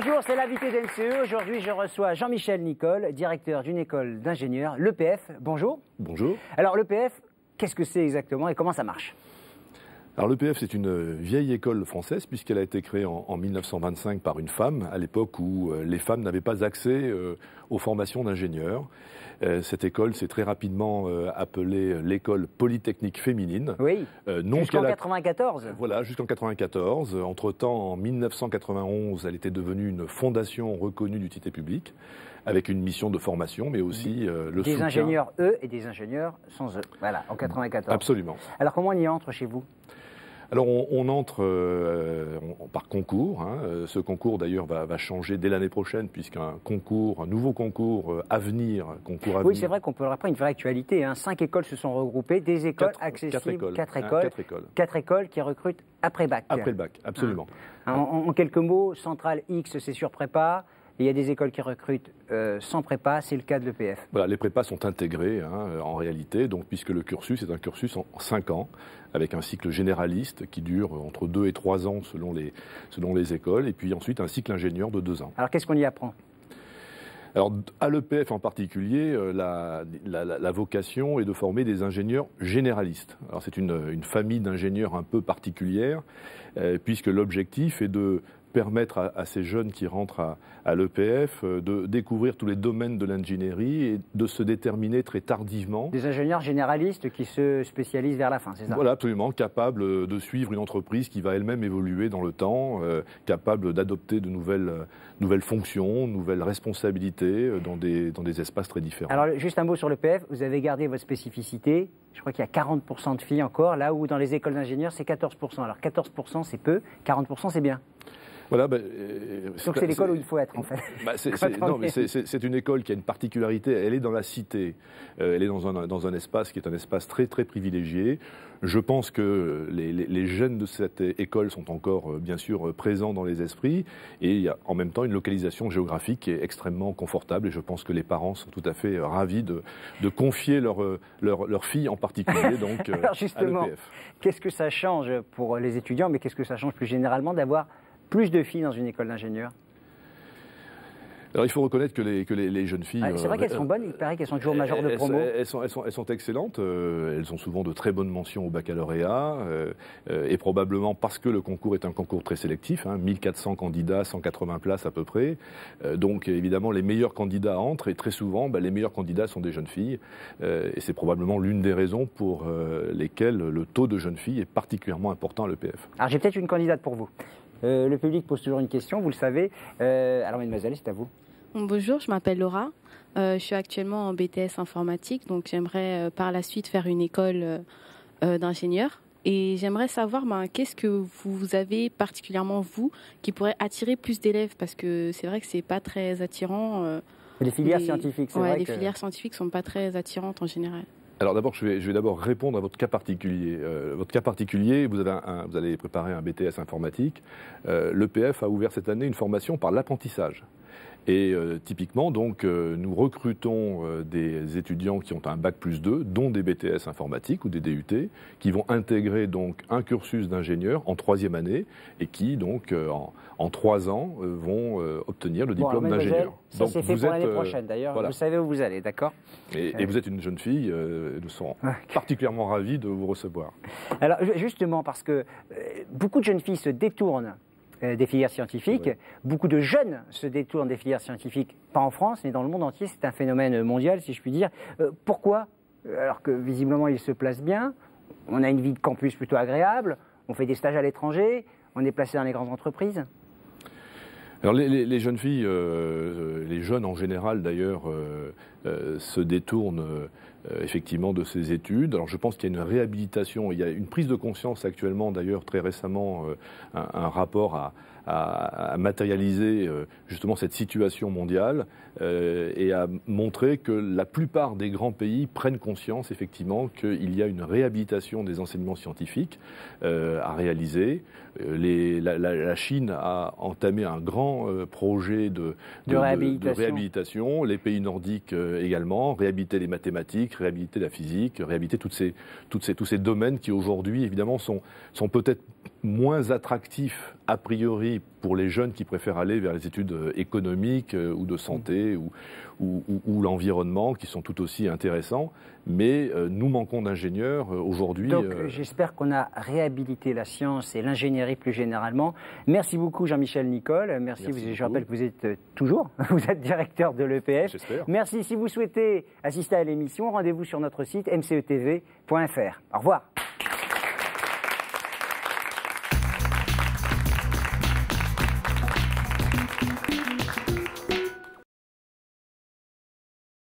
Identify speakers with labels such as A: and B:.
A: Bonjour, c'est l'invité d'NCE. Aujourd'hui, je reçois Jean-Michel Nicole, directeur d'une école d'ingénieurs, l'EPF. Bonjour.
B: Bonjour.
A: Alors, l'EPF, qu'est-ce que c'est exactement et comment ça marche ?
B: Alors l'EPF, c'est une vieille école française puisqu'elle a été créée en 1925 par une femme, à l'époque où les femmes n'avaient pas accès aux formations d'ingénieurs. Cette école s'est très rapidement appelée l'école polytechnique féminine.
A: Oui, jusqu'en 1994.
B: Voilà, jusqu'en 1994. Entre-temps, en 1991, elle était devenue une fondation reconnue d'utilité publique, avec une mission de formation, mais aussi le soutien.
A: Des ingénieurs E et des ingénieurs sans E. Voilà, en 1994.
B: Absolument.
A: Alors, comment on y entre chez vous ?
B: Alors on entre par concours. Ce concours d'ailleurs va changer dès l'année prochaine puisqu'un nouveau concours Avenir, concours Avenir.
A: Oui, c'est vrai qu'on peut rappeler une vraie actualité. 5 écoles se sont regroupées, des écoles accessibles, 4 écoles qui recrutent après bac.
B: Après le bac, absolument.
A: En quelques mots, Centrale X, c'est sur prépa. Il y a des écoles qui recrutent sans prépa, c'est le cas de l'EPF.
B: Voilà, les prépas sont intégrés en réalité, donc, puisque le cursus est un cursus en 5 ans, avec un cycle généraliste qui dure entre 2 et 3 ans selon les écoles, et puis ensuite un cycle ingénieur de 2 ans.
A: Alors qu'est-ce qu'on y apprend ?
B: Alors, à l'EPF en particulier, la vocation est de former des ingénieurs généralistes. Alors, c'est une famille d'ingénieurs un peu particulière, puisque l'objectif est de permettre à ces jeunes qui rentrent à l'EPF de découvrir tous les domaines de l'ingénierie et de se déterminer très tardivement.
A: Des ingénieurs généralistes qui se spécialisent vers la fin, c'est ça ?
B: Voilà, absolument, capables de suivre une entreprise qui va elle-même évoluer dans le temps, capable d'adopter de nouvelles fonctions, nouvelles responsabilités dans des espaces très différents.
A: Alors, juste un mot sur l'EPF, vous avez gardé votre spécificité. Je crois qu'il y a 40% de filles encore, là où dans les écoles d'ingénieurs, c'est 14%. Alors 14%, c'est peu, 40%, c'est bien.
B: Voilà,
A: donc c'est l'école où il faut être en fait.
B: C'est une école qui a une particularité, elle est dans la cité, elle est dans un espace qui est un espace très très privilégié. Je pense que les jeunes de cette école sont encore bien sûr présents dans les esprits et il y a en même temps une localisation géographique qui est extrêmement confortable et je pense que les parents sont tout à fait ravis de confier leur fille en particulier donc,
A: alors justement,
B: à l'EPF.
A: Qu'est-ce que ça change pour les étudiants, mais qu'est-ce que ça change plus généralement d'avoir plus de filles dans une école d'ingénieurs ?
B: Alors il faut reconnaître que les jeunes filles...
A: c'est vrai qu'elles sont bonnes, il paraît qu'elles sont toujours majeures de promo.
B: Elles sont excellentes, elles ont souvent de très bonnes mentions au baccalauréat, et probablement parce que le concours est un concours très sélectif, 1400 candidats, 180 places à peu près, donc évidemment les meilleurs candidats entrent, et très souvent les meilleurs candidats sont des jeunes filles, et c'est probablement l'une des raisons pour lesquelles le taux de jeunes filles est particulièrement important à l'EPF.
A: Alors j'ai peut-être une candidate pour vous. Le public pose toujours une question, vous le savez. Alors mademoiselle, c'est à vous.
C: Bonjour, je m'appelle Laura. Je suis actuellement en BTS informatique, donc j'aimerais par la suite faire une école d'ingénieur. Et j'aimerais savoir qu'est-ce que vous avez particulièrement, vous, qui pourrait attirer plus d'élèves, parce que c'est vrai que c'est pas très attirant.
A: Les filières scientifiques, c'est vrai
C: les filières scientifiques sont pas très attirantes en général.
B: Alors d'abord, je vais d'abord répondre à votre cas particulier. Votre cas particulier, vous allez préparer un BTS informatique. L'EPF a ouvert cette année une formation par l'apprentissage. Et typiquement, donc, nous recrutons des étudiants qui ont un bac+2, dont des BTS informatiques ou des DUT, qui vont intégrer donc un cursus d'ingénieur en 3e année et qui, donc, en 3 ans, vont obtenir le diplôme d'ingénieur.
A: Ça, c'est fait pour l'année prochaine, d'ailleurs. Voilà. Vous savez où vous allez, d'accord ?
B: Et vous êtes une jeune fille, nous serons particulièrement ravis de vous recevoir.
A: Alors, justement, parce que beaucoup de jeunes filles se détournent des filières scientifiques. Ouais. Beaucoup de jeunes se détournent des filières scientifiques, pas en France, mais dans le monde entier. C'est un phénomène mondial, si je puis dire. Pourquoi ? Alors que visiblement, ils se placent bien. On a une vie de campus plutôt agréable. On fait des stages à l'étranger. On est placé dans les grandes entreprises.
B: Alors les jeunes filles, les jeunes en général d'ailleurs, se détournent effectivement de ces études. Alors je pense qu'il y a une réhabilitation, il y a une prise de conscience actuellement d'ailleurs très récemment, un rapport à matérialiser justement cette situation mondiale et à montrer que la plupart des grands pays prennent conscience effectivement qu'il y a une réhabilitation des enseignements scientifiques à réaliser. La Chine a entamé un grand projet de réhabilitation, les pays nordiques également, réhabiliter les mathématiques, réhabiliter la physique, réhabiliter tous ces domaines qui aujourd'hui évidemment sont peut-être moins attractif a priori pour les jeunes qui préfèrent aller vers les études économiques ou de santé ou l'environnement, qui sont tout aussi intéressants. Mais nous manquons d'ingénieurs aujourd'hui.
A: Donc j'espère qu'on a réhabilité la science et l'ingénierie plus généralement. Merci beaucoup Jean-Michel Nicol. Merci je rappelle que vous êtes toujours, vous êtes directeur de l'EPF.
B: J'espère.
A: Merci. Si vous souhaitez assister à l'émission, rendez-vous sur notre site mcetv.fr. Au revoir.